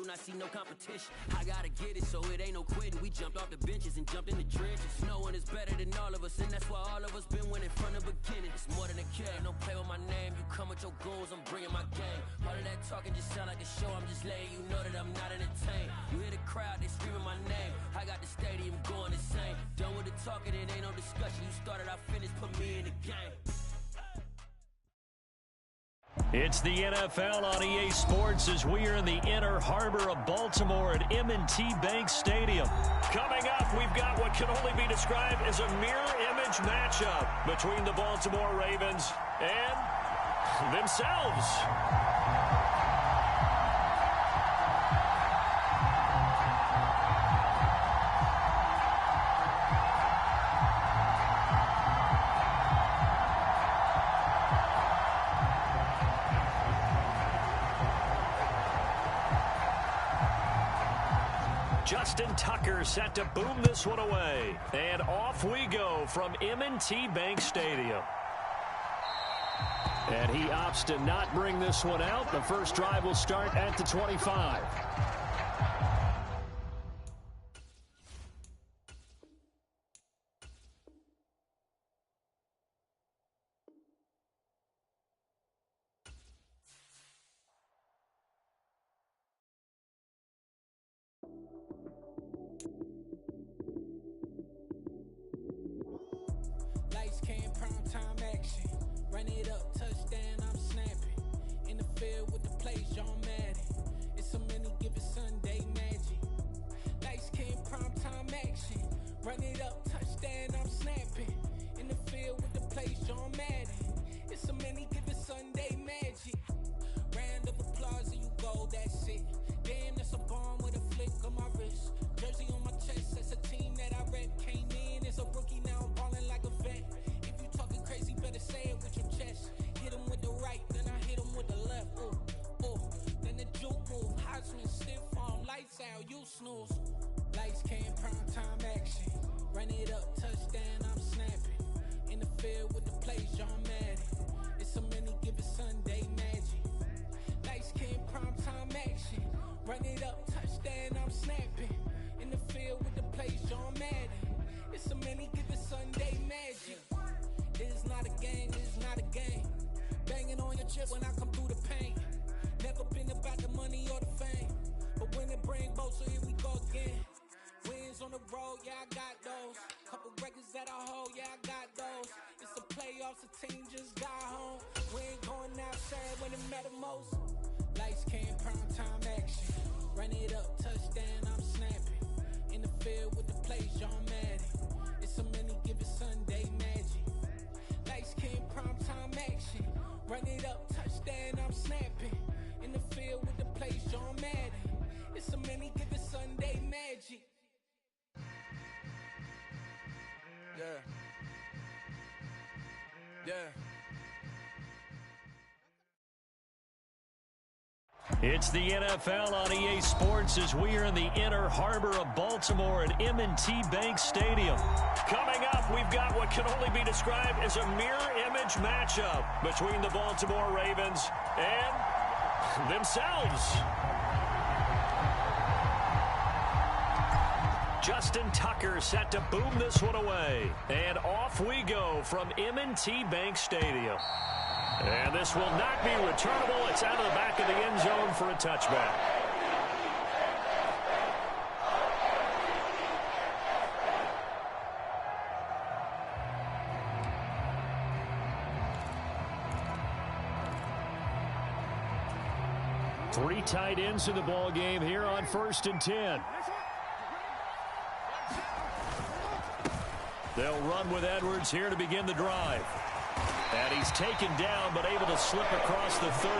not see no competition. I gotta get it, so it ain't no quitting. We jumped off the benches and jumped in the trenches. No one is better than all of us, and that's why all of us been winning from the beginning. It's more than a game, don't play with my name. You come with your goals, I'm bringing my game. All of that talking just sound like a show, I'm just letting you know that I'm not entertained. You hear the crowd, they screaming my name. I got the stadium going insane. Done with the talking, it ain't no discussion. You started, I finished, put me in the game. It's the NFL on EA Sports as we are in the inner harbor of Baltimore at M&T Bank Stadium. Coming up, we've got what can only be described as a mirror image matchup between the Baltimore Ravens and themselves. Justin Tucker set to boom this one away. And off we go from M&T Bank Stadium. And he opts to not bring this one out. The first drive will start at the 25. Lights came, prime time action. Run it up, touchdown, I'm snapping. In the field with the plays, John Madden. It's a mini given Sunday magic. Lights came, prime time action. Run it up, touchdown, I'm snapping. In the field with the plays, John Madden. It's a mini given Sunday magic. Round of applause and you go, that's it. Damn, that's a bomb with a flick on my wrist. Jersey on my chest, that's a team that I rep. Came in as a rookie, now I'm balling like a vet. If you talking crazy, better say it with your chest. Hit him with the right, then I hit him with the left. Ooh, ooh, then the juke move. Heisman, stiff arm, lights out, you snooze. Lights came, prime time action. Run it up, touchdown, I'm snapping. In the field with the plays, John Madden. It's a mini given Sunday magic. Lights came, prime time action. Run it up, touchdown, I'm snapping. In the field with the plays, John Madden. It's a mini given Sunday magic. This is not a game, this is not a game. Banging on your chest when I come through the paint. Never been about the money or the fame. But when it bring both, so here we go again. Wins on the road, yeah, I got those. Couple records that I hold, yeah, I got those. It's the playoffs, the team just got home. We ain't going outside when it matter most. Lights came, prime time action. Run it up, touchdown, I'm snapping. In the field with the plays, John Madden. It's a mini given Sunday magic. Lights came, prime time action. Run it up, touchdown, I'm snapping. In the field with the plays, John Madden. It's a mini given Sunday magic. Yeah. Yeah. It's the NFL on EA Sports as we are in the inner harbor of Baltimore at M&T Bank Stadium. Coming up, we've got what can only be described as a mirror image matchup between the Baltimore Ravens and themselves. Justin Tucker set to boom this one away. And off we go from M&T Bank Stadium. And this will not be returnable. It's out of the back of the end zone for a touchback. Three tight ends in the ball game here on 1st and 10. They'll run with Edwards here to begin the drive. And he's taken down, but able to slip across the 35.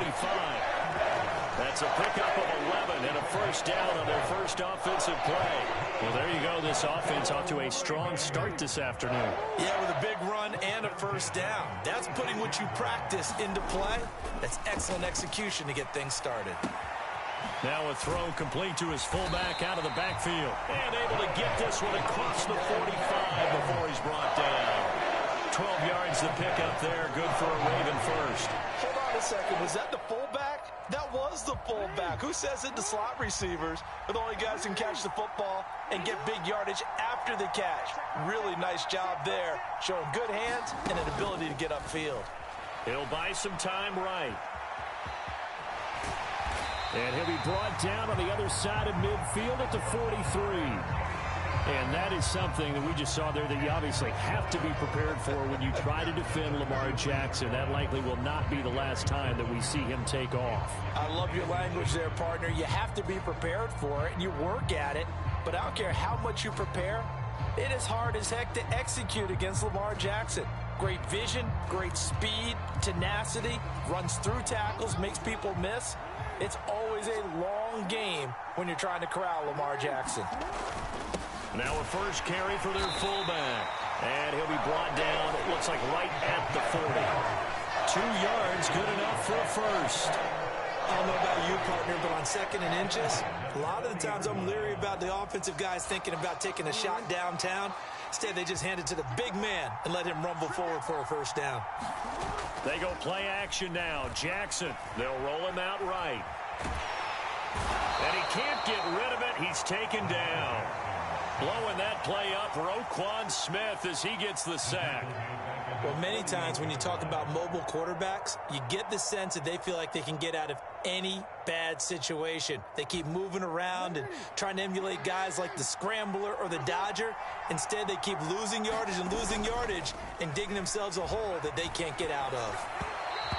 That's a pickup of 11 and a first down on their first offensive play. Well, there you go. This offense off to a strong start this afternoon. Yeah, with a big run and a first down. That's putting what you practice into play. That's excellent execution to get things started. Now a throw complete to his fullback out of the backfield. And able to get this one across the 45 before he's brought down. 12 yards to pick up there. Good for a Raven first. Hold on a second. Was that the fullback? That That was the fullback. Who says it to slot receivers? But the only guys who can catch the football and get big yardage after the catch. Really nice job there, showing good hands and an ability to get upfield. He'll buy some time right. And he'll be brought down on the other side of midfield at the 43. And that is something that we just saw there that you obviously have to be prepared for when you try to defend Lamar Jackson. That likely will not be the last time that we see him take off. I love your language there, partner. You have to be prepared for it, and you work at it. But I don't care how much you prepare, it is hard as heck to execute against Lamar Jackson. Great vision, great speed, tenacity, runs through tackles, makes people miss. It's always a long game when you're trying to corral Lamar Jackson. Now a first carry for their fullback. And he'll be brought down, it looks like right at the 40. 2 yards, good enough for a first. I don't know about you, partner, but on 2nd and inches, a lot of the times I'm leery about the offensive guys thinking about taking a shot downtown. Instead, they just hand it to the big man and let him rumble forward for a first down. They go play action now. Jackson, they'll roll him out right. And he can't get rid of it. He's taken down. Blowing that play up, Roquan Smith as he gets the sack. Well, many times when you talk about mobile quarterbacks, you get the sense that they feel like they can get out of any bad situation. They keep moving around and trying to emulate guys like the Scrambler or the Dodger. Instead, they keep losing yardage and digging themselves a hole that they can't get out of.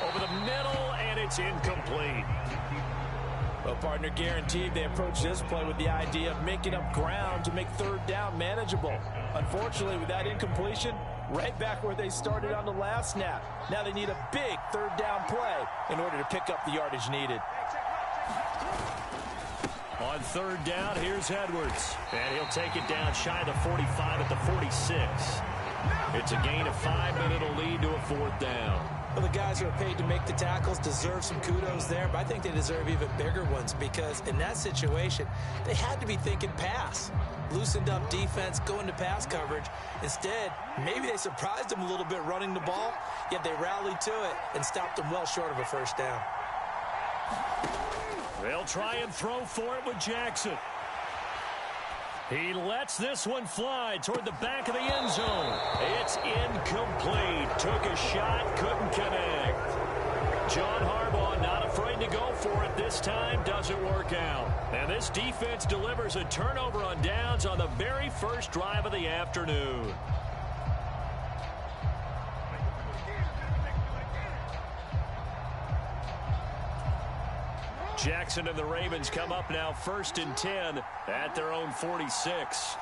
Over the middle, and it's incomplete. Well, partner, guaranteed they approach this play with the idea of making up ground to make 3rd down manageable. Unfortunately, with that incompletion, right back where they started on the last snap. Now they need a big 3rd down play in order to pick up the yardage needed. On 3rd down, here's Edwards. And he'll take it down shy of the 45 at the 46. It's a gain of 5, and it'll lead to a 4th down. Well, the guys who are paid to make the tackles deserve some kudos there, but I think they deserve even bigger ones because in that situation, they had to be thinking pass. Loosened up defense, going to pass coverage. Instead, maybe they surprised them a little bit running the ball, yet they rallied to it and stopped them well short of a first down. They'll try and throw for it with Jackson. He lets this one fly toward the back of the end zone. It's incomplete. Took a shot, couldn't connect. John Harbaugh not afraid to go for it this time. Doesn't work out. And this defense delivers a turnover on downs on the very first drive of the afternoon. Jackson and the Ravens come up now 1st and 10 at their own 46.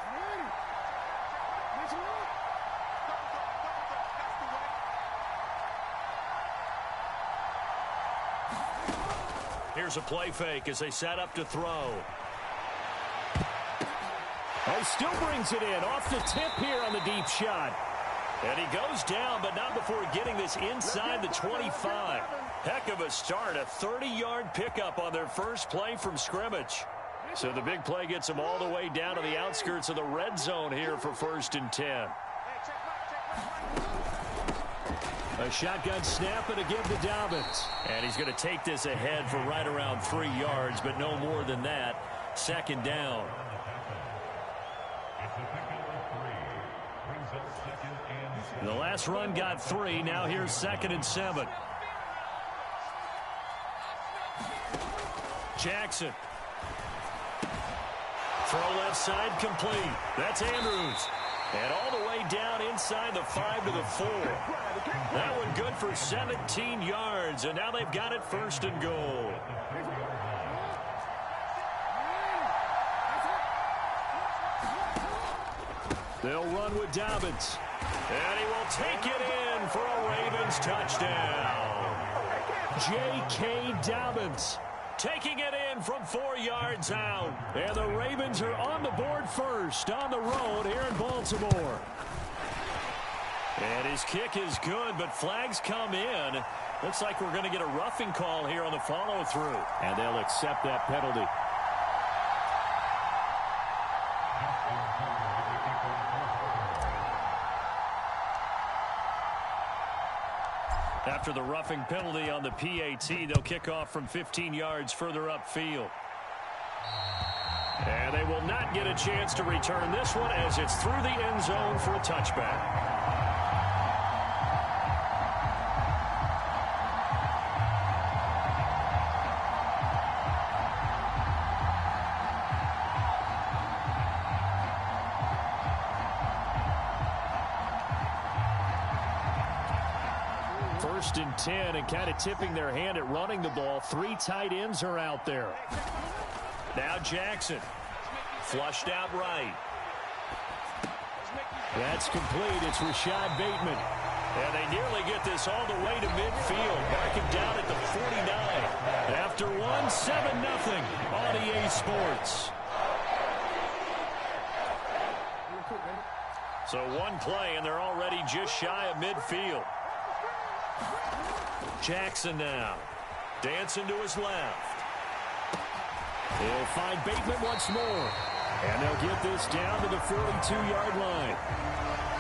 Here's a play fake as they set up to throw. He still brings it in off the tip here on the deep shot. And he goes down, but not before getting this inside the 25. Heck of a start, a 30-yard pickup on their first play from scrimmage. So the big play gets them all the way down to the outskirts of the red zone here for 1st and 10. A shotgun snap and a give to Dobbins. And he's going to take this ahead for right around 3 yards, but no more than that. 2nd down. The last run got 3. Now here's 2nd and 7. Jackson. Throw left side complete. That's Andrews. And all the way down inside the 5 to the 4. That one good for 17 yards. And now they've got it 1st and goal. They'll run with Dobbins. And he will take it in for a Ravens touchdown. J.K. Dobbins taking it in from 4 yards out. And the Ravens are on the board first on the road here in Baltimore. And his kick is good, but flags come in. Looks like we're going to get a roughing call here on the follow-through. And they'll accept that penalty. After after the roughing penalty on the PAT. They'll kick off from 15 yards further upfield. And they will not get a chance to return this one as it's through the end zone for a touchback. First and 10, and kind of tipping their hand at running the ball. 3 tight ends are out there. Now Jackson. Flushed out right. That's complete. It's Rashad Bateman. And they nearly get this all the way to midfield. Marking down at the 49. After one, 7-0 on EA Sports. So one play, and they're already just shy of midfield. Jackson now. Dancing to his left. He'll find Bateman once more. And they'll get this down to the 42-yard line.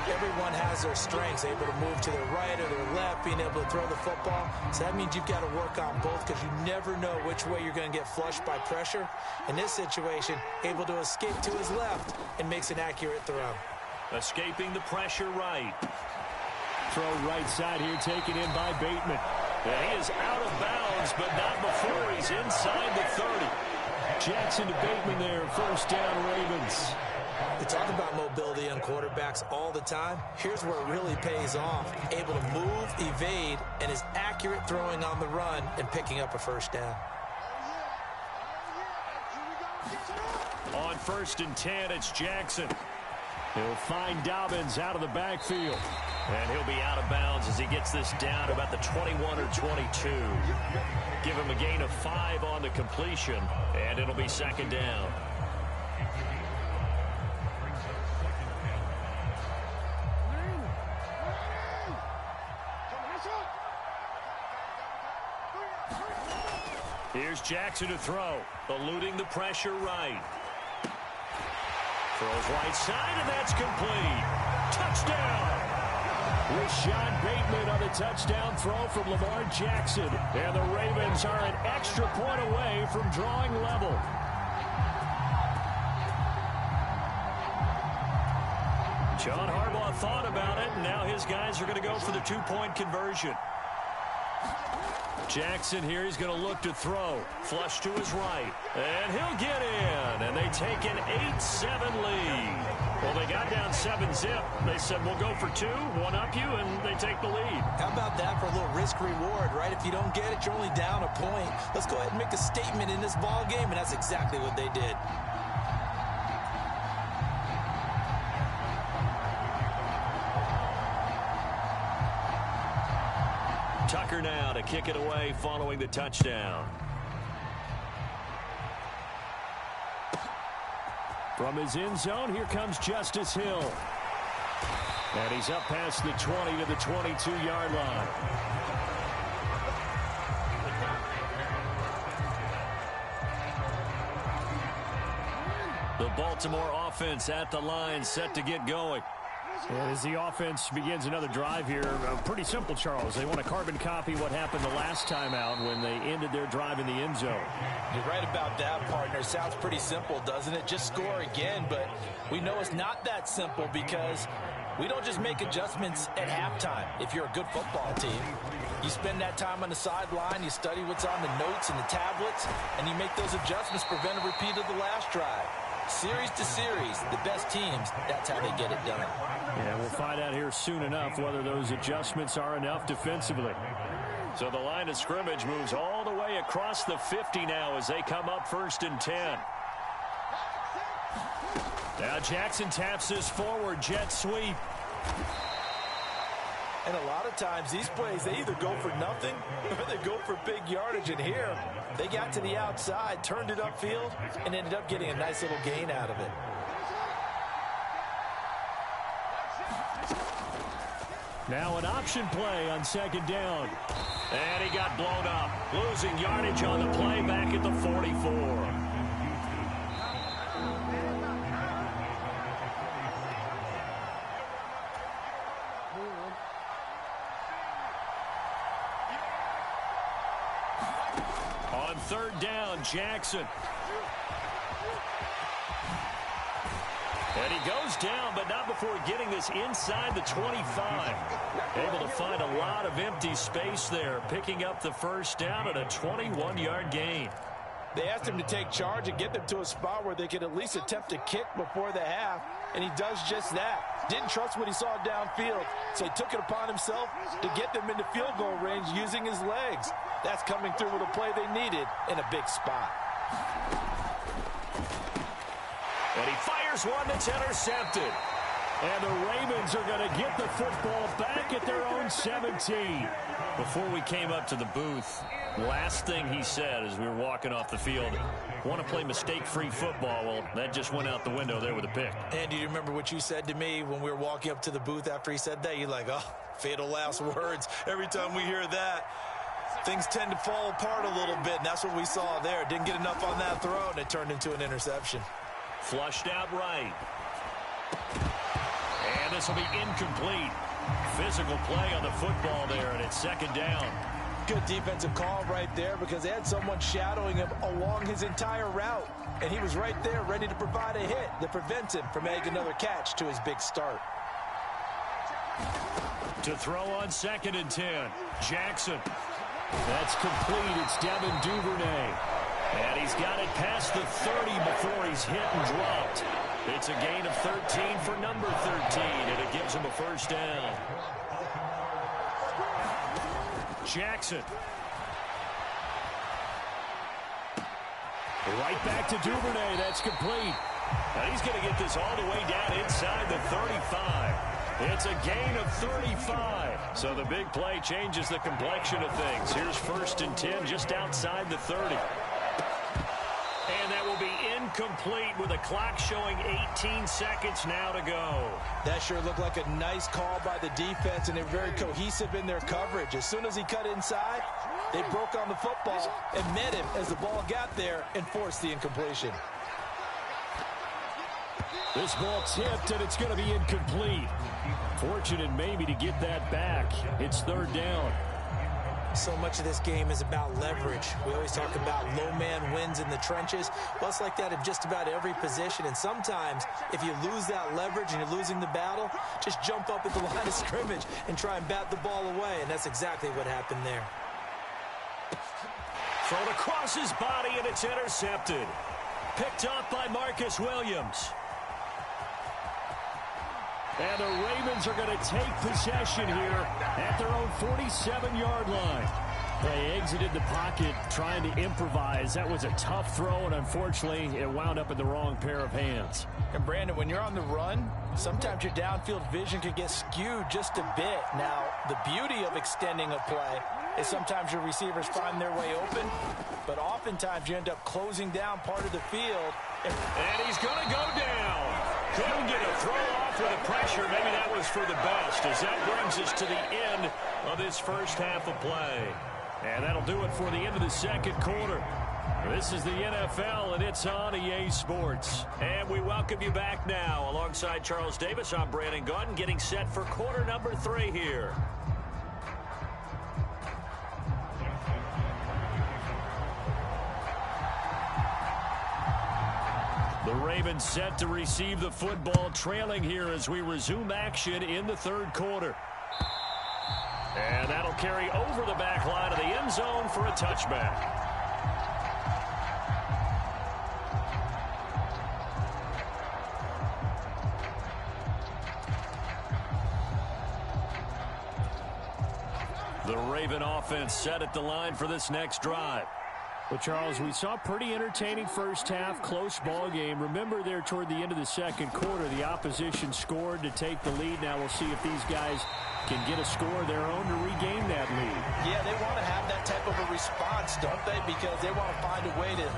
Everyone has their strengths, able to move to their right or their left, being able to throw the football. So that means you've got to work on both because you never know which way you're going to get flushed by pressure. In this situation, able to escape to his left and makes an accurate throw. Escaping the pressure right. Throw right side here taken in by Bateman. And he is out of bounds, but not before he's inside the 30. Jackson to Bateman there, first down Ravens. We talk about mobility on quarterbacks all the time. Here's where it really pays off. Able to move, evade, and is accurate throwing on the run and picking up a first down. On first and 10, it's Jackson. He'll find Dobbins out of the backfield. And he'll be out of bounds as he gets this down about the 21 or 22. Give him a gain of 5 on the completion, and it'll be second down. Here's Jackson to throw, eluding the pressure right. Throws right side, and that's complete. Touchdown! Rashad Bateman on the touchdown throw from Lamar Jackson. And the Ravens are an extra point away from drawing level. John Harbaugh thought about it, and now his guys are going to go for the 2-point conversion. Jackson here, he's going to look to throw. Flush to his right. And he'll get in. And they take an 8-7 lead. Well, they got down 7-zip. They said, we'll go for 2, one up you, and they take the lead. How about that for a little risk-reward, right? If you don't get it, you're only down a point. Let's go ahead and make a statement in this ball game, and that's exactly what they did. Tucker now to kick it away following the touchdown. From his end zone, here comes Justice Hill. And he's up past the 20 to the 22-yard line. The Baltimore offense at the line, set to get going. And as the offense begins another drive here, pretty simple, Charles. They want to carbon copy what happened the last time out when they ended their drive in the end zone. You're right about that, partner. Sounds pretty simple, doesn't it? Just score again, but we know it's not that simple because we don't just make adjustments at halftime. If you're a good football team, you spend that time on the sideline, you study what's on the notes and the tablets, and you make those adjustments, prevent a repeat of the last drive. Series to series, the best teams, that's how they get it done. Yeah, we'll find out here soon enough whether those adjustments are enough defensively. So the line of scrimmage moves all the way across the 50 now as they come up first and 10. Now Jackson taps this forward jet sweep. And a lot of times these plays, they either go for nothing or they go for big yardage. And here, they got to the outside, turned it upfield, and ended up getting a nice little gain out of it. Now an option play on second down. And he got blown up, losing yardage on the play back at the 44. third down. Jackson. And he goes down, but not before getting this inside the 25. Able to find a lot of empty space there, picking up the first down at a 21-yard gain. They asked him to take charge and get them to a spot where they could at least attempt to kick before the half, and he does just that. Didn't trust what he saw downfield, so he took it upon himself to get them into field goal range using his legs. That's coming through with a play they needed in a big spot. And he fires one that's intercepted. And the Ravens are going to get the football back at their own 17. Before we came up to the booth, last thing he said as we were walking off the field, want to play mistake-free football. Well, that just went out the window there with a pick. And do you remember what you said to me when we were walking up to the booth after he said that? You're like, oh, fatal last words. Every time we hear that, things tend to fall apart a little bit, and that's what we saw there. Didn't get enough on that throw, and it turned into an interception. Flushed out right. And this will be incomplete. Physical play on the football there, and it's second down. Good defensive call right there because they had someone shadowing him along his entire route, and he was right there ready to provide a hit that prevents him from making another catch to his big start. To throw on 2nd and 10. Jackson. That's complete. It's Devin Duvernay. And he's got it past the 30 before he's hit and dropped. It's a gain of 13 for number 13, and it gives him a first down. Jackson. Right back to Duvernay. That's complete. And he's going to get this all the way down inside the 35. It's a gain of 35. So the big play changes the complexion of things. Here's 1st and 10 just outside the 30. And that will be incomplete with the clock showing 18 seconds now to go. That sure looked like a nice call by the defense, and they're very cohesive in their coverage. As soon as he cut inside, they broke on the football and met him as the ball got there and forced the incompletion. This ball tipped, and it's going to be incomplete. Fortunate maybe to get that back. It's 3rd down. So much of this game is about leverage. We always talk about low man wins in the trenches. Well, it's like that in just about every position. And sometimes, if you lose that leverage and you're losing the battle, just jump up at the line of scrimmage and try and bat the ball away. And that's exactly what happened there. Thrown across his body, and it's intercepted. Picked up by Marcus Williams. And the Ravens are going to take possession here at their own 47-yard line. They exited the pocket trying to improvise. That was a tough throw, and unfortunately, it wound up in the wrong pair of hands. And, Brandon, when you're on the run, sometimes your downfield vision can get skewed just a bit. Now, the beauty of extending a play is sometimes your receivers find their way open, but oftentimes you end up closing down part of the field. And he's going to go down. Couldn't get a throw off with the pressure. Maybe that was for the best, as that brings us to the end of this first half of play. And that'll do it for the end of the second quarter. This is the NFL, and it's on EA Sports. And we welcome you back now. Alongside Charles Davis, I'm Brandon Gunn, getting set for quarter number 3 here. The Ravens set to receive the football, trailing here as we resume action in the third quarter. And that'll carry over the back line of the end zone for a touchback. The Raven offense set at the line for this next drive. Well, Charles, we saw a pretty entertaining first half, close ball game. Remember there toward the end of the second quarter, the opposition scored to take the lead. Now we'll see if these guys can get a score of their own to regain that lead. Yeah, they want to have that type of a response, don't they? Because they want to find a way to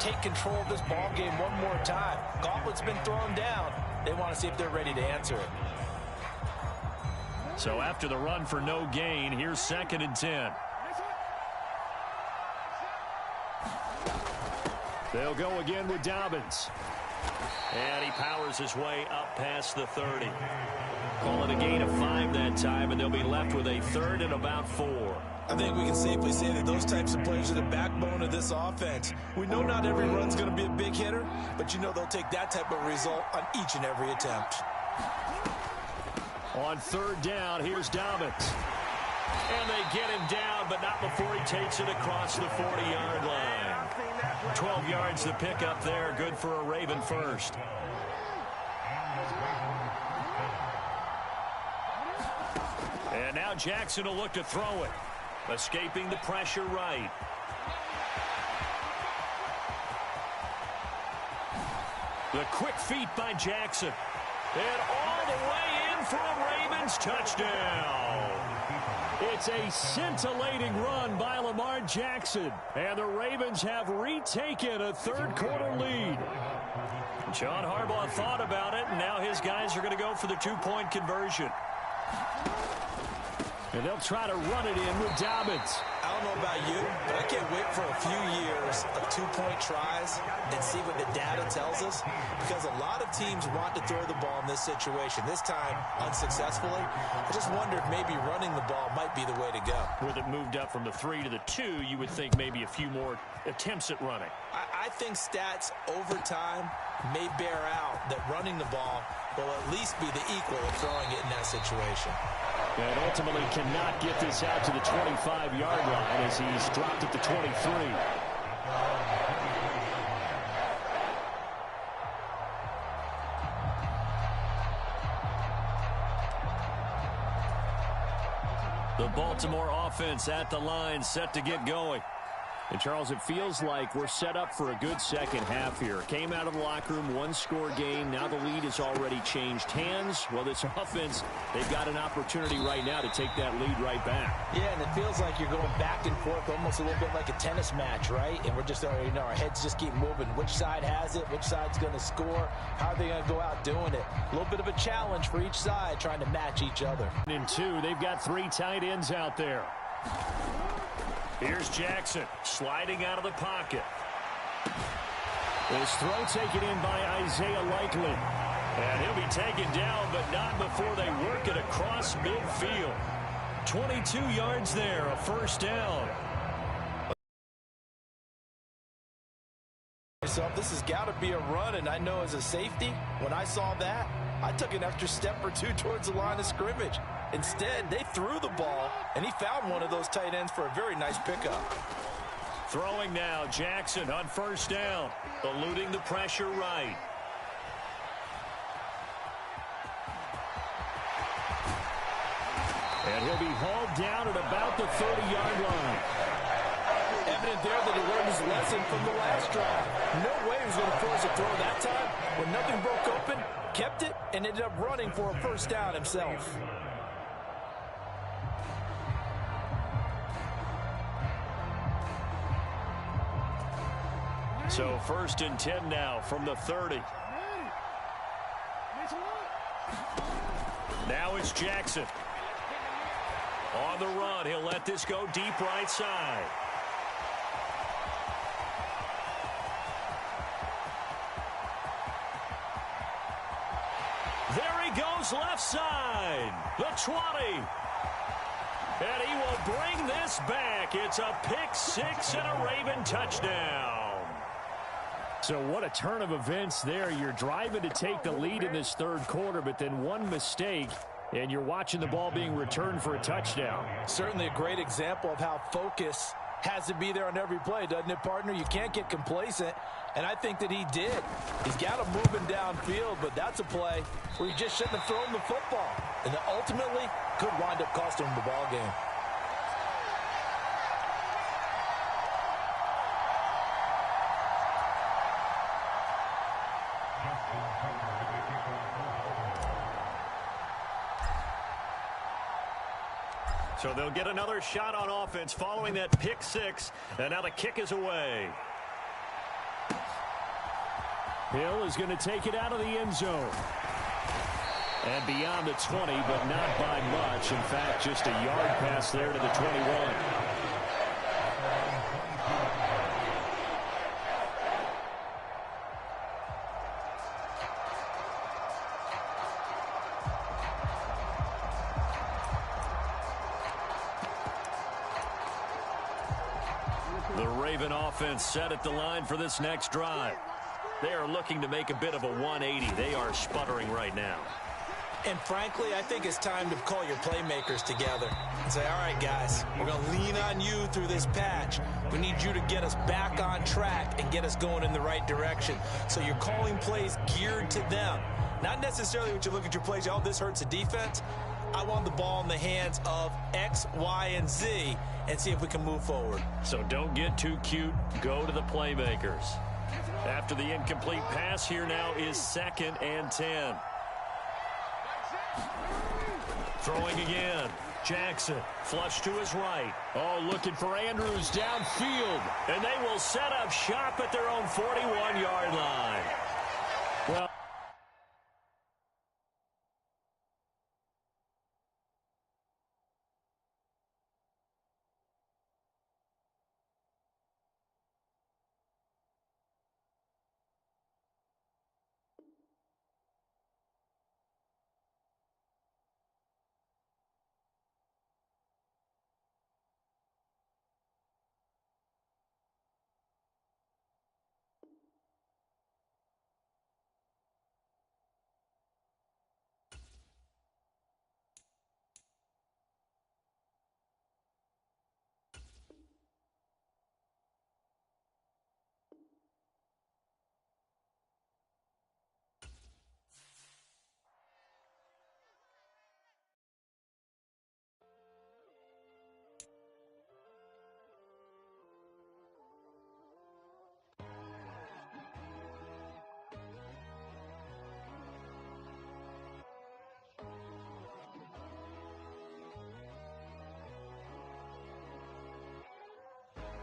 take control of this ball game one more time. Gauntlet's been thrown down. They want to see if they're ready to answer it. So after the run for no gain, here's 2nd and 10. They'll go again with Dobbins. And he powers his way up past the 30. Call it a gain of 5 that time, and they'll be left with a third and about 4. I think we can safely say that those types of players are the backbone of this offense. We know not every run's going to be a big hitter, but you know they'll take that type of result on each and every attempt. On third down, here's Dobbins. And they get him down, but not before he takes it across the 40-yard line. 12 yards to pick up there. Good for a Raven first. And now Jackson will look to throw it. Escaping the pressure right. The quick feet by Jackson. And all the way in for a Ravens touchdown. It's a scintillating run by Lamar Jackson. And the Ravens have retaken a third-quarter lead. John Harbaugh thought about it, and now his guys are going to go for the two-point conversion. And they'll try to run it in with Dobbins. I don't know about you, but I can't wait for a few years of two-point tries and see what the data tells us, because a lot of teams want to throw the ball in this situation. This time, unsuccessfully. I just wonder if maybe running the ball might be the way to go. With it moved up from the 3 to the 2, you would think maybe a few more attempts at running. I think stats over time may bear out that running the ball will at least be the equal of throwing it in that situation. And ultimately cannot get this out to the 25-yard line as he's dropped at the 23. The Baltimore offense at the line, set to get going. And, Charles, it feels like we're set up for a good second half here. Came out of the locker room, one-score game. Now the lead has already changed hands. Well, this offense, they've got an opportunity right now to take that lead right back. Yeah, and it feels like you're going back and forth, almost a little bit like a tennis match, right? And we're just, you know, our heads just keep moving. Which side has it? Which side's going to score? How are they going to go out doing it? A little bit of a challenge for each side, trying to match each other. In 2, they've got 3 tight ends out there. Here's Jackson sliding out of the pocket. His throw taken in by Isaiah Likely. And he'll be taken down, but not before they work it across midfield. 22 yards there, a first down. So this has got to be a run, and I know as a safety, when I saw that, I took an extra step or 2 towards the line of scrimmage. Instead, they threw the ball, and he found one of those tight ends for a very nice pickup. Throwing now, Jackson on first down, eluding the pressure right. And he'll be hauled down at about the 30-yard line. Evident there that he learned his lesson from the last drive. No way he was going to force a throw that time. When nothing broke open, kept it, and ended up running for a first down himself. So 1st and 10 now from the 30. Now it's Jackson. On the run, he'll let this go deep right side. There he goes left side. The 20. And he will bring this back. It's a pick 6 and a Raven touchdown. So what a turn of events there. You're driving to take the lead in this third quarter, but then one mistake, and you're watching the ball being returned for a touchdown. Certainly a great example of how focus has to be there on every play, doesn't it, partner? You can't get complacent, and I think that he did. He's got him moving downfield, but that's a play where he just shouldn't have thrown the football, and that ultimately could wind up costing him the ball game. So they'll get another shot on offense following that pick 6. And now the kick is away. Hill is going to take it out of the end zone. And beyond the 20, but not by much. In fact, just a yard pass there to the 21. Raven offense set at the line for this next drive. They are looking to make a bit of a 180. They are sputtering right now. And frankly, I think it's time to call your playmakers together and say, all right, guys, we're going to lean on you through this patch. We need you to get us back on track and get us going in the right direction. So you're calling plays geared to them. Not necessarily what you look at your plays, oh, this hurts the defense. I want the ball in the hands of X, Y, and Z and see if we can move forward. So don't get too cute. Go to the playmakers. After the incomplete pass, here now is 2nd and 10. Throwing again. Jackson, flush to his right. Oh, looking for Andrews downfield. And they will set up shop at their own 41-yard line. Well,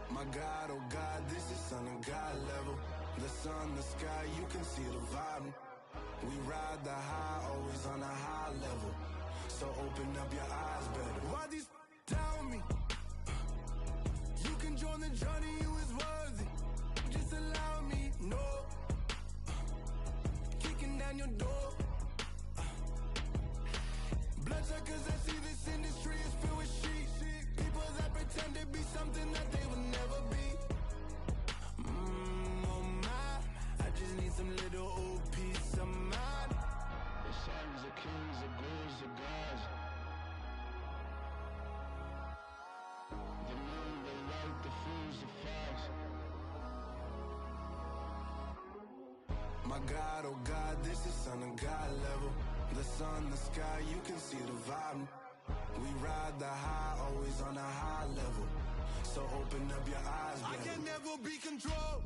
My God, oh God, this is Son of God level. The sun, the sky, you can see the vibe. We ride the high, always on a high level. So open up your eyes better. Why these tell me? You can join the journey, you is worthy. Just allow me, no. Kicking down your door. Bloodshot cause I see this industry is filled with sheep. People that pretend to be something that they will never be. Oh my, I just need some little old peace of mind. The sons of kings, the ghouls, the gods. The moon, the light, the fools, the facts. My God, oh God, this is Son of God level. The sun, the sky, you can see the vibe. We ride the high, always on a high level. So open up your eyes, baby. I can never be controlled.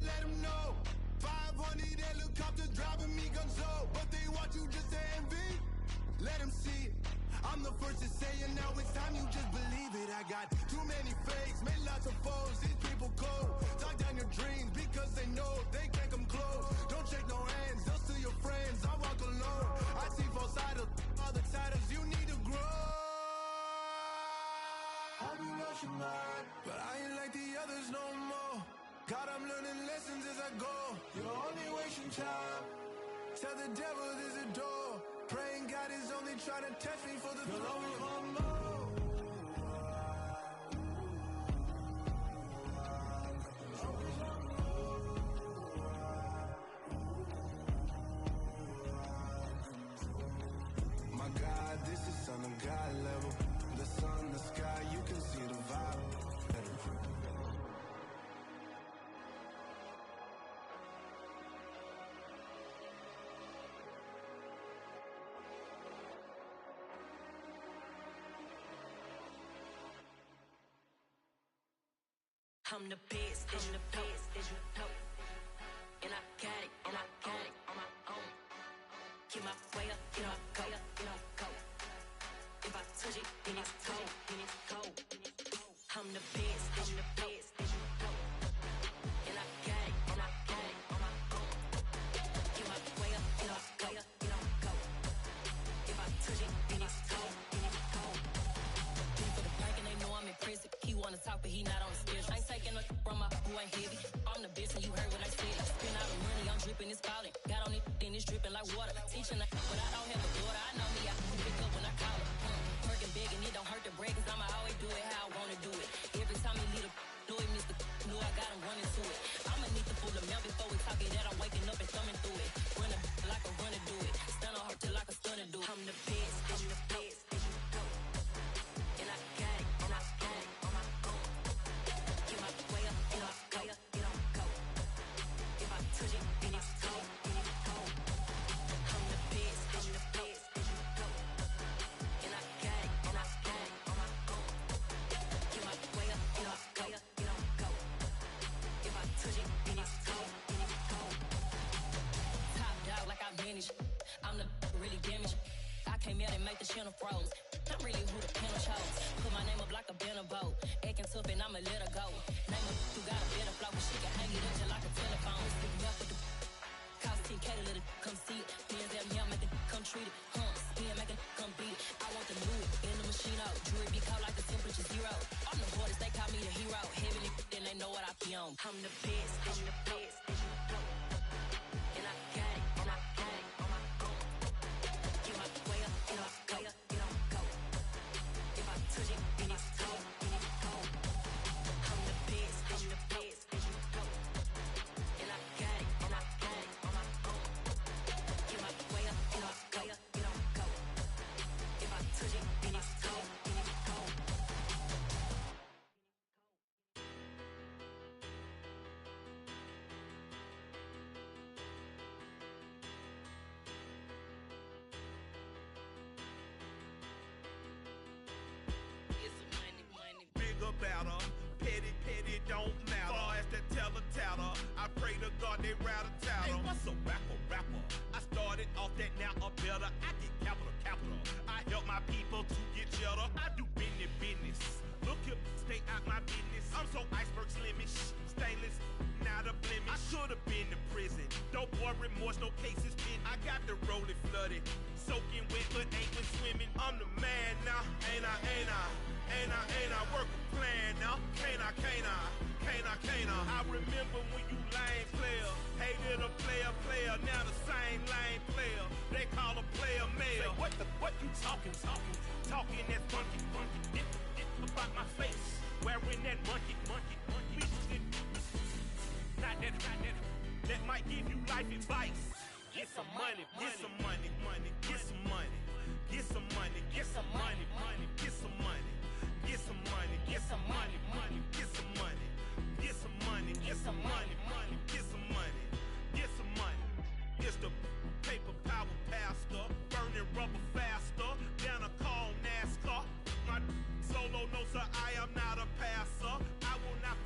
Let them know. 500 helicopters driving me gunso. But they want you just to envy. Let them see it. I'm the first to say it, now it's time you just believe it. I got too many fakes, made lots of foes. These people cold. Talk down your dreams because they know they can't come close. Don't shake no hands, they'll steal your friends. I walk alone. I see false idols, other titles. You need to grow. Have you lost your mind? But I ain't like the others no more. God, I'm learning lessons as I go. You're only wasting time. Tell the devil there's a door. Praying God is only trying to test me for the glory. My God, this is Son of God level. The sun, the sky, you can see the vibe. I'm the best, I'm the best, as you know. And I got it, and I got it on my own. Get my way up, get up, go, get up, go. If I touch it, then it's cold, then it's cold. I'm the best, I'm the best, as you know. And I got it, and I got it on my own. Get my way up, get up, go, get up, go. If I touch it, then it's cold, then it's cold. Been for the park and they know I'm impressive. He wanna talk, but he not on the schedule. I ain't taking a from my boy heavy. I'm the best and you heard what I said. Spend all the money, I'm dripping, it's falling. Got on it, then it's dripping like water. Teaching but I don't have a daughter. I know me, I can pick up when I call her. Working big and it don't hurt to break, cause I'ma always do it how I wanna do it. Every time he lead a channel froze. I'm really who the panel chose. Put my name up like a banner boat. Acting tough and I'ma let her go. Name her who got a better flow, but she can hang it up just like a telephone. Stick me up with the cost 10K to let it come see it. Bands that me, I make it come treat it. Spin, make it come beat it. I want the new in the machine out. Jewelry be cold like the temperature 0. I'm the hardest, they call me the hero. Heavenly, then they know what I be on. I'm the best, I'm the best. And I got it, and I got it on my own. Get my way up, and I go, and I go. If I touch it, then it's cold, then it's cold. I'm the best, I'm the best, and I got it, and I got it on my own. Get my way up, and I go, and I go. If I touch it, then it's cold, then it's cold. Bigger, better, petty, don't matter. Far as that teller, I pray to God they rat-a-tattle. Hey, what's a rapper? I started off that, now a better. I get capital. I help my people to get cheddar. I do business. Look here, stay out my business. I'm so iceberg slimish, stainless, not a blemish. I should've been to prison. Don't boy remorse, no cases been. I got the rolling flooded, soaking wet, but ain't been swimming. I'm the man now, ain't I? Work a plan now, can't I? I remember when you lame player, hated a player, now the same lame player. They call a player male. Say, what you talking that funky, about my face, wearing that monkey. Not that might give you life advice. Get some money, get some money, get some money, get some money, get some money, get some money, get some money, get some money, get some money, get some money, get some money, get some money, get some money. It's the paper power pastor, burning rubber faster than a call NASCAR. My solo, no sir, I am not a passer. I will not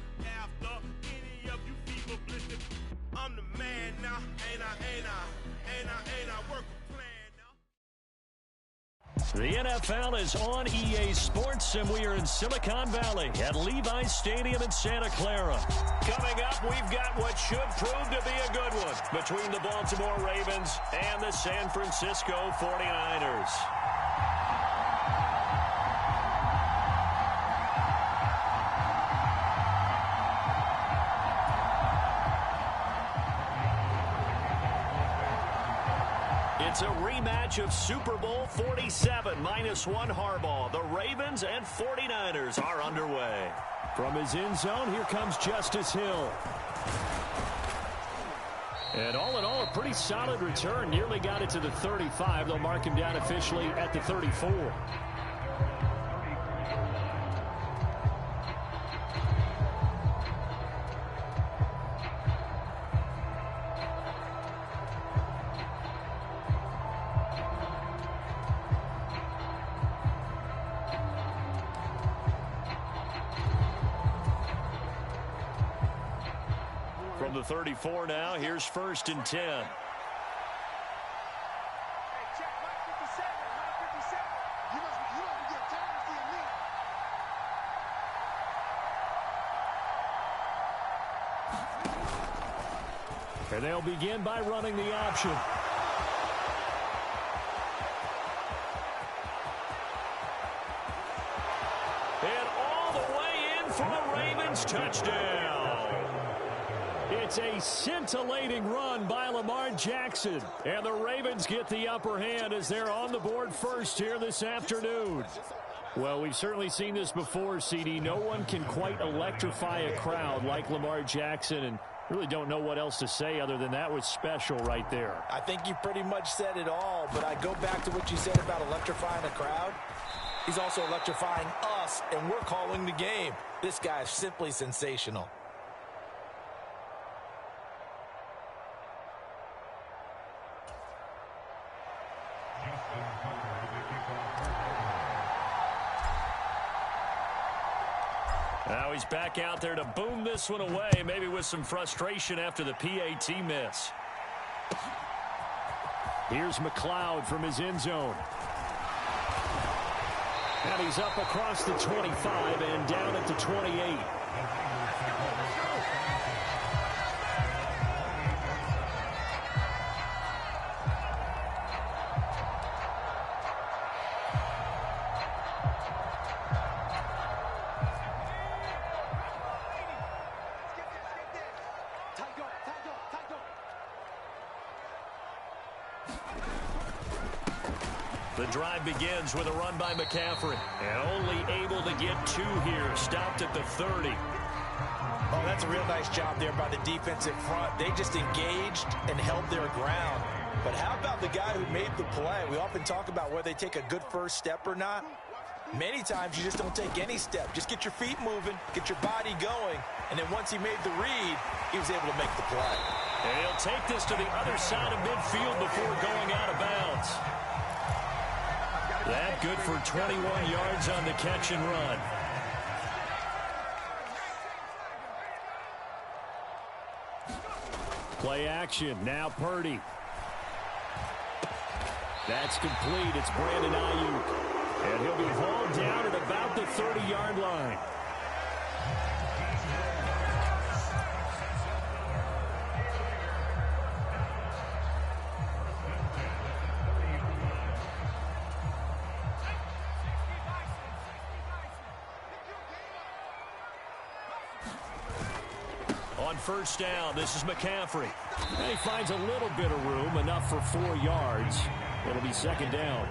after any of you fever blistered. I'm the man now, ain't I? Work a plan now. The NFL is on EA Sports, and we are in Silicon Valley at Levi's Stadium in Santa Clara. Coming up, we've got what should prove to be a good one between the Baltimore Ravens and the San Francisco 49ers. It's a rematch of Super Bowl 47, -1 Harbaugh. The Ravens and 49ers are underway. From his end zone, here comes Justice Hill. And all in all, a pretty solid return. Nearly got it to the 35. They'll mark him down officially at the 34. From the 34 now, here's 1st and 10. And they'll begin by running the option. And all the way in for a Ravens touchdown. It's a scintillating run by Lamar Jackson. And the Ravens get the upper hand as they're on the board first here this afternoon. Well, we've certainly seen this before, CD. No one can quite electrify a crowd like Lamar Jackson, and really don't know what else to say other than that was special right there. I think you pretty much said it all, but I go back to what you said about electrifying a crowd. He's also electrifying us, and we're calling the game. This guy is simply sensational. Now he's back out there to boom this one away, maybe with some frustration after the PAT miss. Here's McLeod from his end zone. And he's up across the 25 and down at the 28. The drive begins with a run by McCaffrey. And only able to get 2 here. Stopped at the 30. Oh, that's a real nice job there by the defensive front. They just engaged and held their ground. But how about the guy who made the play? We often talk about whether they take a good first step or not. Many times you just don't take any step. Just get your feet moving, get your body going, and then once he made the read, he was able to make the play. And he'll take this to the other side of midfield before going out of bounds. That good for 21 yards on the catch and run. Play action. Now Purdy. That's complete. It's Brandon Ayuk. And he'll be hauled down at about the 30-yard line. On first down, this is McCaffrey. And he finds a little bit of room, enough for 4 yards. It'll be second down.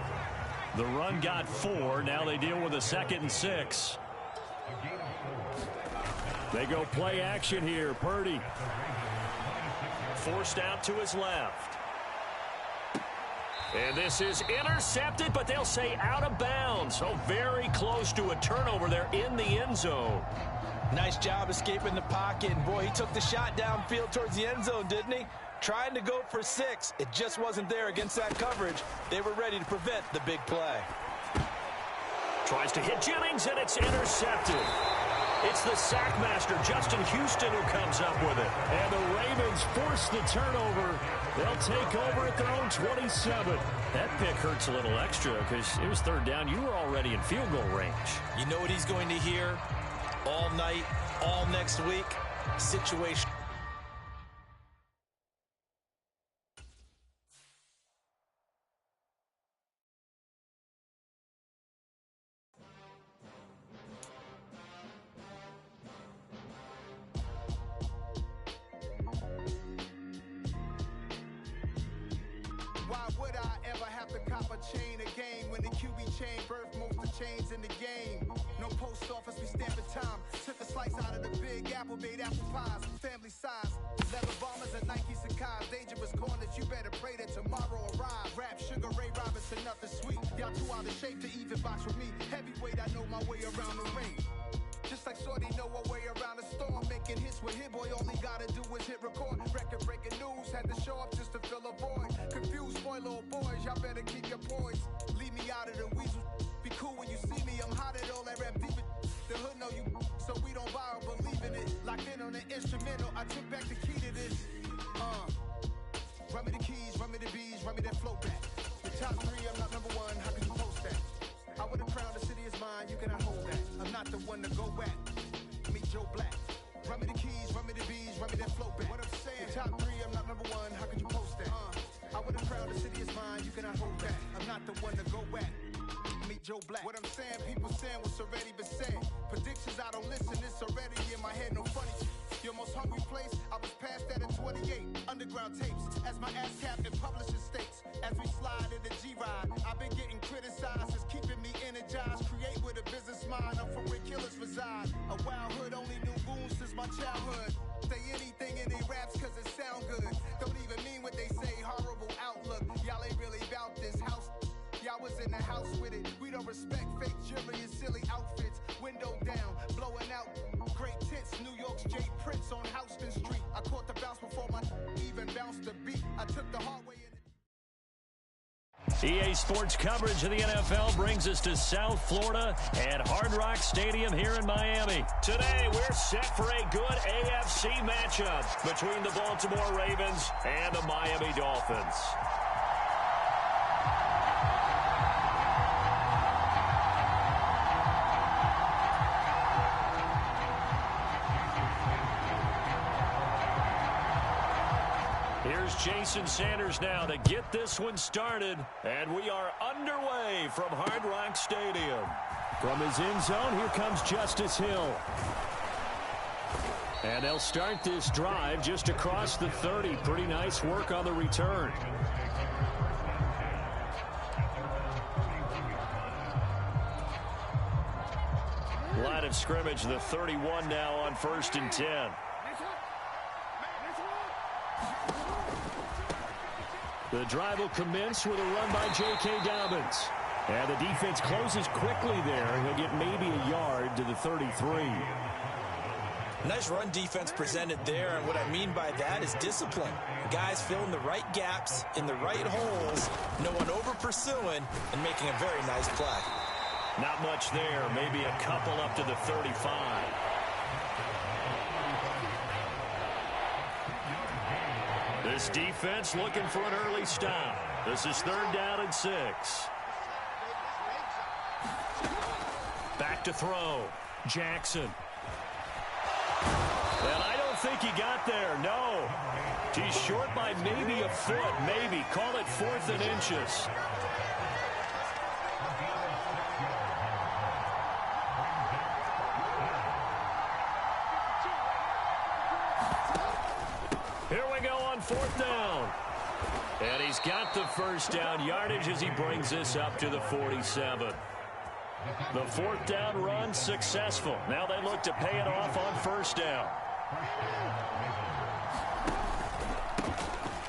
The run got 4. Now they deal with a 2nd and 6. They go play action here. Purdy. Forced out to his left. And this is intercepted, but they'll say out of bounds. So very close to a turnover there in the end zone. Nice job escaping the pocket. And, boy, he took the shot downfield towards the end zone, didn't he? Trying to go for 6. It just wasn't there against that coverage. They were ready to prevent the big play. Tries to hit Jennings, and it's intercepted. It's the sack master, Justin Houston, who comes up with it. And the Ravens force the turnover. They'll take over at their own 27. That pick hurts a little extra because it was third down. You were already in field goal range. You know what he's going to hear all night, all next week? Situation. Why would I ever have to cop a chain a game when the QB chain birthed most of chains in the game? No post office, we stamping time. Took a slice out of the big apple, made apple pies, family size. Leather bombers and Nike Sacai's, dangerous corners, you better pray that tomorrow arrive. Rap, Sugar Ray Robinson, nothing sweet. Y'all too out of shape to even box with me. Heavyweight, I know my way around the ring. Just like Shorty know a way around the storm. Making hits with Hit Boy, all he gotta do is hit record. Record breaking news, had to show up just to fill a void. Confused, spoil little boys, y'all better keep your poise. Leave me out of the weasel. Be cool when you see me, I'm hot at all that rap deep. The hood know you, so we don't borrow, believe in it. Locked in on the instrumental, I took back the key to this. Run me the keys, run me the bees, run me that flow back. The top 3, I'm not number 1, how can you post that? I would have crowned the city is mine, you cannot hold that. I'm not the one to go back. Meet Joe Black. Run me the keys, run me the bees, run me that flow back. What I'm saying, top 3, I'm not number 1, how could you post that? I would have crowned the city is mine, you cannot hold that. I'm not the one to go back. Meet Joe Black. What I'm saying, people saying what's already been said. Predictions, I don't listen, it's already in my head, no funny. Your most hungry place, I was past that at 28. Underground tapes, as my ass capped in publishing states. As we slide in the G-Ride, I've been getting criticized, it's keeping me energized. Create with a business mind, I'm from where killers reside. A wild hood, only knew goons since my childhood. Say anything in they raps cause it sound good. Don't even mean what they say, horrible outlook. Y'all ain't really about this house. Y'all was in the house with it. We don't respect fake jewelry and silly outfits. Window down, blowing out great tits. New York's J. Prince on Houston Street. I caught the bounce before my even bounced the beat. I took the hard way in. EA Sports coverage of the NFL brings us to South Florida at Hard Rock Stadium here in Miami. Today, we're set for a good AFC matchup between the Baltimore Ravens and the Miami Dolphins. Here's Jason Sanders now to get this one started. And we are underway from Hard Rock Stadium. From his end zone, here comes Justice Hill. And they'll start this drive just across the 30. Pretty nice work on the return. Line of scrimmage, the 31 now on 1st and 10. The drive will commence with a run by J.K. Dobbins. And the defense closes quickly there. He'll get maybe a yard to the 33. Nice run defense presented there, and what I mean by that is discipline. Guys filling the right gaps in the right holes, no one over-pursuing, and making a very nice play. Not much there, maybe a couple up to the 35. This defense looking for an early stop. This is 3rd down and 6. Back to throw. Jackson. And I don't think he got there, no. He's short by maybe a foot, maybe. Call it 4th and inches. Here we go on 4th down. And he's got the first down yardage as he brings this up to the 47. The 4th down run successful. Now they look to pay it off on 1st down.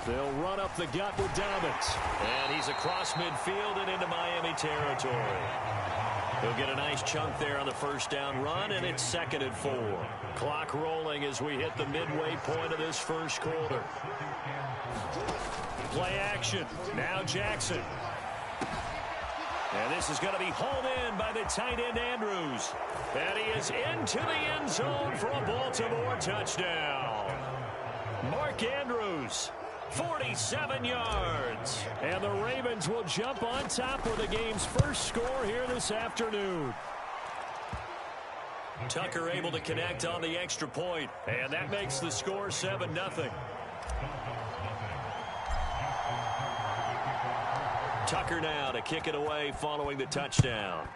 They'll run up the gut with Dobbins. And he's across midfield and into Miami territory. He'll get a nice chunk there on the 1st down run, and it's 2nd and 4. Clock rolling as we hit the midway point of this 1st quarter. Play action. Now Jackson. And this is going to be hauled in by the tight end Andrews. And he is into the end zone for a Baltimore touchdown. Mark Andrews, 47 yards. And the Ravens will jump on top with the game's first score here this afternoon. Tucker able to connect on the extra point, and that makes the score 7-0. Tucker now to kick it away following the touchdown.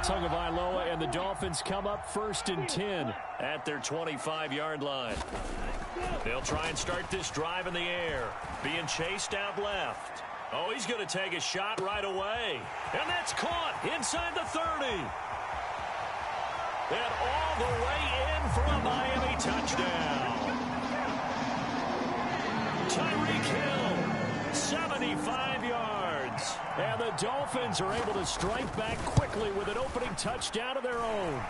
Tagovailoa and the Dolphins come up 1st and 10 at their 25-yard line. They'll try and start this drive in the air, being chased out left. Oh, he's going to take a shot right away. And that's caught inside the 30. And all the way in for a Miami touchdown. Tyreek Hill, 75 yards. And the Dolphins are able to strike back quickly with an opening touchdown of their own.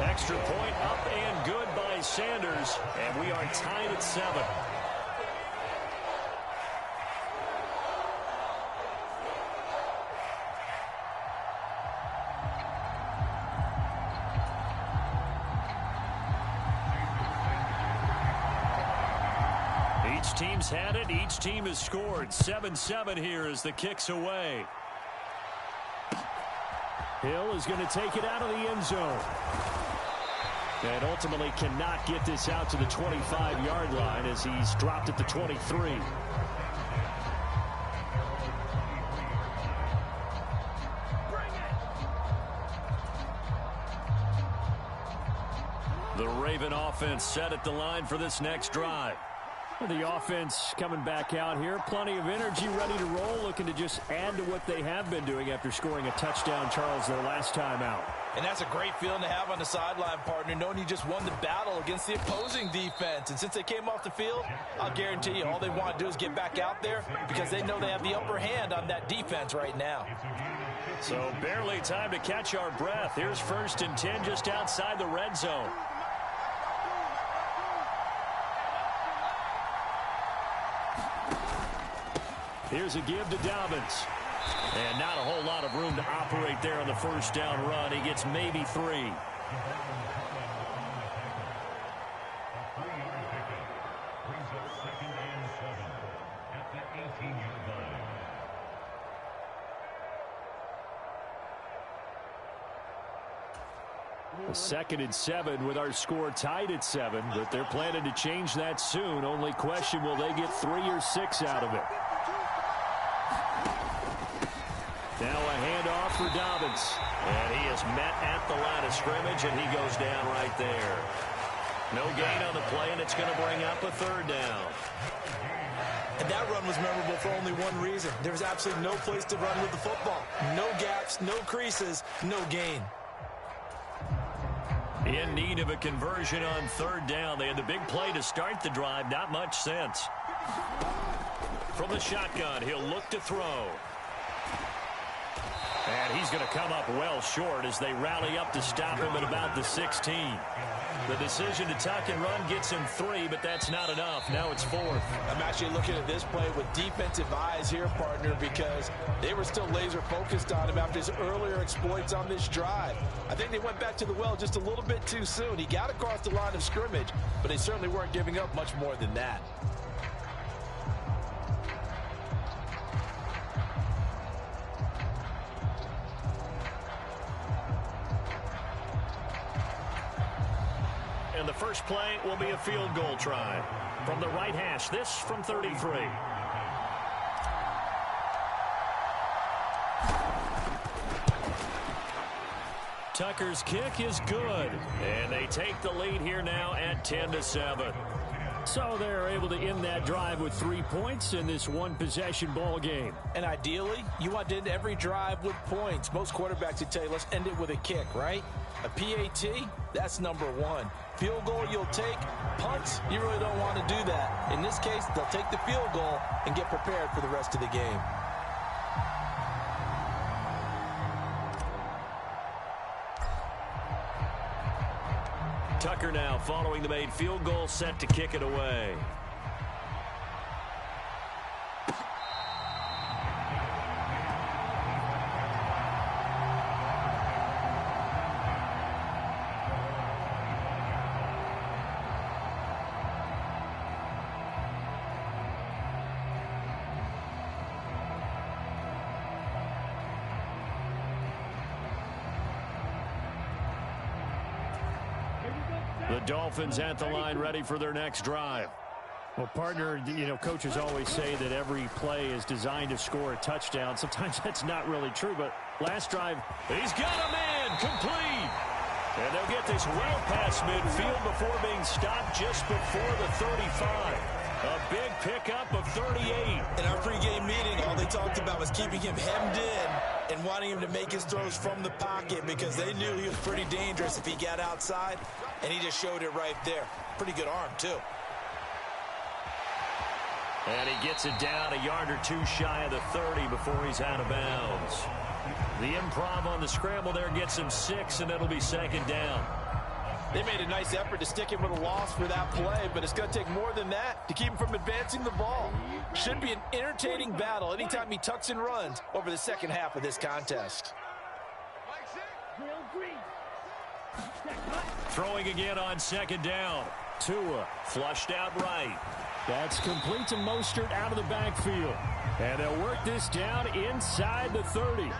Extra point up and good by Sanders. And we are tied at 7. Each team's had it. Each team has scored. 7-7 here as the kick's away. Hill is going to take it out of the end zone. And ultimately cannot get this out to the 25-yard line as he's dropped at the 23. The Raven offense set at the line for this next drive. The offense coming back out here. Plenty of energy, ready to roll, looking to just add to what they have been doing after scoring a touchdown, Charles, their last time out. And that's a great feeling to have on the sideline, partner, knowing you just won the battle against the opposing defense. And since they came off the field, I'll guarantee you all they want to do is get back out there because they know they have the upper hand on that defense right now. So barely time to catch our breath. Here's 1st and 10 just outside the red zone. Here's a give to Dobbins. And not a whole lot of room to operate there on the first down run. He gets maybe 3. A 2nd and 7 with our score tied at 7, but they're planning to change that soon. Only question, will they get 3 or 6 out of it? Now a handoff for Dobbins. And he is met at the line of scrimmage, and he goes down right there. No gain on the play, and it's going to bring up a 3rd down. And that run was memorable for only one reason. There was absolutely no place to run with the football. No gaps, no creases, no gain. In need of a conversion on 3rd down. They had the big play to start the drive. Not much sense. From the shotgun, he'll look to throw. And he's going to come up well short as they rally up to stop him at about the 16. The decision to tuck and run gets him 3, but that's not enough. Now it's 4th. I'm actually looking at this play with defensive eyes here, partner, because they were still laser focused on him after his earlier exploits on this drive. I think they went back to the well just a little bit too soon. He got across the line of scrimmage, but they certainly weren't giving up much more than that. And the first play will be a field goal try. From the right hash, this from 33. Tucker's kick is good. And they take the lead here now at 10-7. So they're able to end that drive with 3 points in this one-possession ball game. And ideally, you want to end every drive with points. Most quarterbacks would tell you, let's end it with a kick, right? A PAT, that's number 1. Field goal you'll take. Punts, you really don't want to do that. In this case, they'll take the field goal and get prepared for the rest of the game. Tucker now following the made field goal, set to kick it away. The Dolphins at the line ready for their next drive. Well, partner, coaches always say that every play is designed to score a touchdown. Sometimes that's not really true, but last drive, he's got a man complete. And they'll get this well past midfield before being stopped just before the 35. A big pickup of 38. In our pregame meeting, all they talked about was keeping him hemmed in and wanting him to make his throws from the pocket because they knew he was pretty dangerous if he got outside, and he just showed it right there. Pretty good arm, too. And he gets it down a yard or 2 shy of the 30 before he's out of bounds. The improv on the scramble there gets him 6, and it'll be 2nd down. They made a nice effort to stick him with a loss for that play, but it's going to take more than that to keep him from advancing the ball. Should be an entertaining battle anytime he tucks and runs over the second half of this contest. Throwing again on 2nd down. Tua flushed out right. That's complete to Mostert out of the backfield. And they'll work this down inside the 30.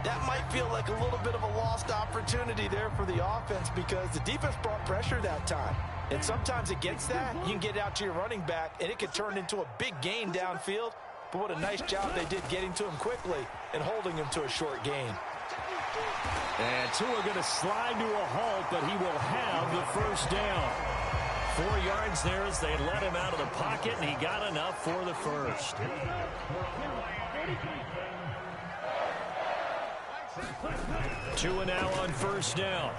That might feel like a little bit of a lost opportunity there for the offense because the defense brought pressure that time. And sometimes against that, you can get out to your running back, and it could turn into a big gain downfield. But what a nice job they did getting to him quickly and holding him to a short gain. And Tua going to slide to a halt, but he will have the first down. 4 yards there as they let him out of the pocket, and he got enough for the first. Tua now on 1st down.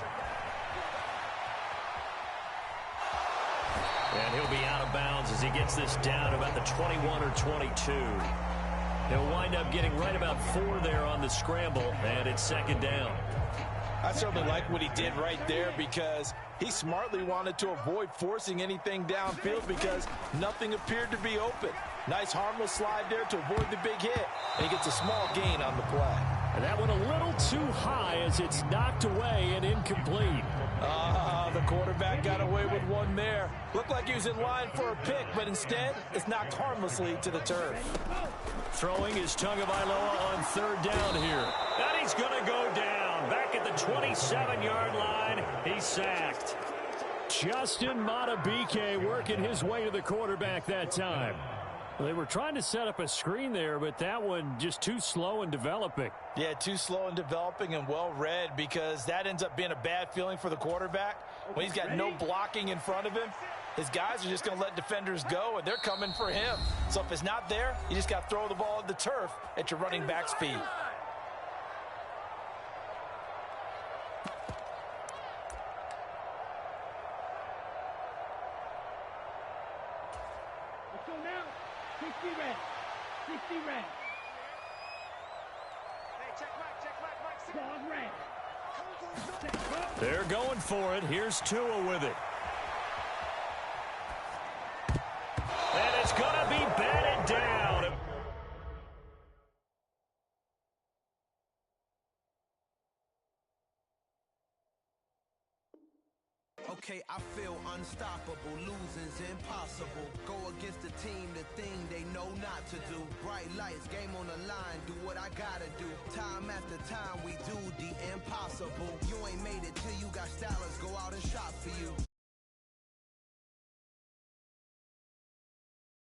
And he'll be out of bounds as he gets this down about the 21 or 22. He'll wind up getting right about 4 there on the scramble, and it's 2nd down. I certainly like what he did right there because he smartly wanted to avoid forcing anything downfield because nothing appeared to be open. Nice harmless slide there to avoid the big hit, and he gets a small gain on the play. And that went a little too high as it's knocked away and incomplete. The quarterback got away with one there. Looked like he was in line for a pick, but instead it's knocked harmlessly to the turf. Throwing is Tagovailoa on third down here. And he's going to go down. Back at the 27-yard line, he's sacked. Justin Madubuike working his way to the quarterback that time. They were trying to set up a screen there, but that one just too slow in developing. Yeah, too slow in developing and well read because that ends up being a bad feeling for the quarterback. When he's got no blocking in front of him, his guys are just going to let defenders go, and they're coming for him. So if it's not there, you just got to throw the ball at the turf at your running back speed. Let's go now. 60 red. 60 red. Hey, check Mike, red. They're going for it. Here's Tua with it. And it's going to be batted down. Okay, I feel unstoppable, losing's impossible. Go against the team, the thing they know not to do. Bright lights, game on the line, do what I gotta do. Time after time, we do the impossible. You ain't made it till you got stylers, go out and shop for you.